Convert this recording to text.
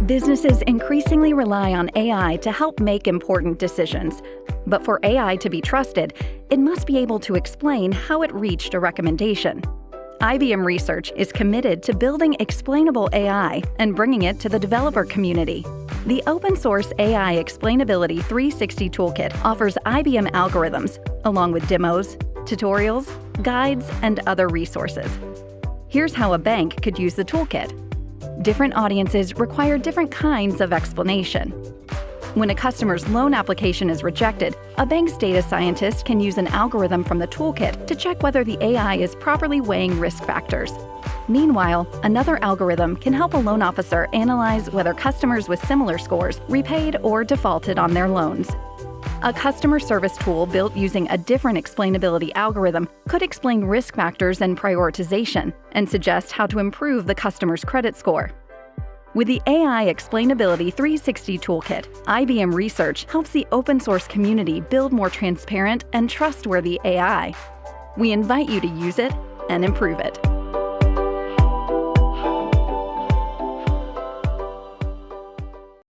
Businesses increasingly rely on AI to help make important decisions. But for AI to be trusted, it must be able to explain how it reached a recommendation. IBM Research is committed to building explainable AI and bringing it to the developer community. The open-source AI Explainability 360 Toolkit offers IBM algorithms, along with demos, tutorials, guides, and other resources. Here's how a bank could use the toolkit. Different audiences require different kinds of explanation. When a customer's loan application is rejected, a bank's data scientist can use an algorithm from the toolkit to check whether the AI is properly weighing risk factors. Meanwhile, another algorithm can help a loan officer analyze whether customers with similar scores repaid or defaulted on their loans. A customer service tool built using a different explainability algorithm could explain risk factors and prioritization and suggest how to improve the customer's credit score. With the AI Explainability 360 Toolkit, IBM Research helps the open-source community build more transparent and trustworthy AI. We invite you to use it and improve it.